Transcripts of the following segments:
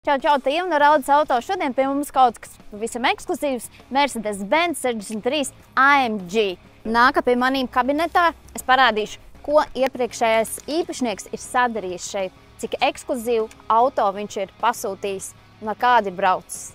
Čau, tiem no Raudas auto. Šodien pie mums kaut kas pavisam ekskluzīvs Mercedes-Benz 63 AMG. Nāka pie manīm kabinetā, es parādīšu, ko iepriekšējais īpašnieks ir sadarījis šeit, cik ekskluzīvu auto viņš ir pasūtījis un ar kādi braucis.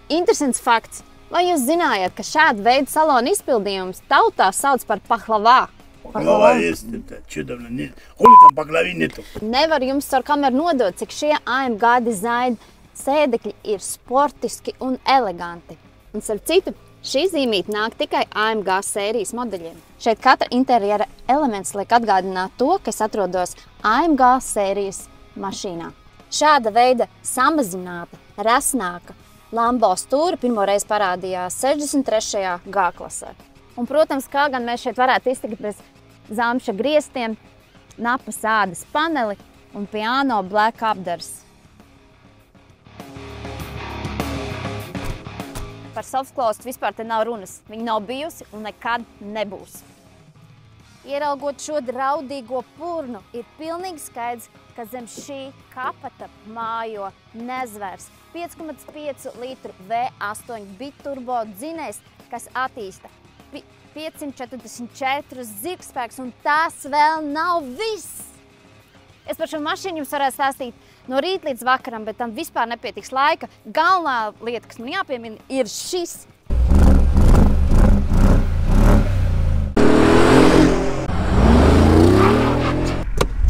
Interesants fakts. Vai jūs zinājāt, ka šāda veida salona izpildījums tautā sauc par pahlavā? Пахлава есть, это чудовно. Хули там пахлавы нету. Nevar jums ar kameru nodot, cik šie AMG dizaina sēdekļi ir sportiski un eleganti. Un starp citu, šī zīmīte nāk tikai AMG sērijas modeļiem. Šeit katra interjera elements liek atgādināt to, ka es atrodos AMG sērijas mašīnā. Šāda veida samazināta, resnāka Lambo stūra pirmoreiz parādījās 63. G klasē. Un, protams, kā gan mēs šeit varētu iztikt bez zamša griestiem, napas ādas paneli un piano black apdars. Par softclose vispār te nav runas. Viņa nav bijusi un nekad nebūs. Ieraugot šo draudīgo purnu, ir pilnīgi skaidrs, ka zem šī kapata mājo nezvērs 5,5 litru V8 biturbo dzinējs, kas attīsta 544 zirgspēks, un tas vēl nav viss. Es par šo mašīnu jums varētu stāstīt no rīta līdz vakaram, bet tam vispār nepietiks laika. Galvenā lieta, kas man jāpiemina, ir šis.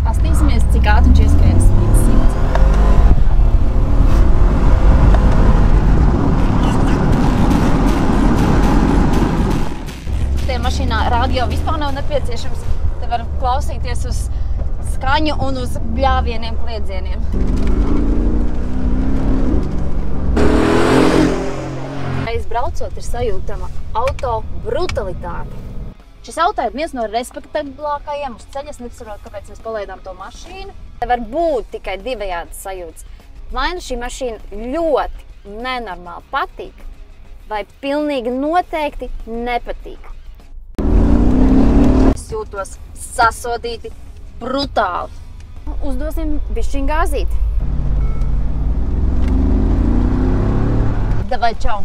Pastīsimies, cik ātri viņš ieskrienas līdz 100. Tajā mašīnā radio vispār nav nepieciešams. Te var klausīties uz skaņu un uz bļāvieniem, kliedzieniem. Reiz braucot ir sajūtama auto brutalitāte. Šis auto ir viens no respektablākajiem uz ceļa. Es nesaprotu, kāpēc mēs palaidām to mašīnu. Te var būt tikai divējādas sajūtas. Vai nu šī mašīna ļoti nenormāli patīk, vai pilnīgi noteikti nepatīk. Es jūtos sasodīti, brutāli. Uzdosim bišķiņ gāzīti. Davai, čau!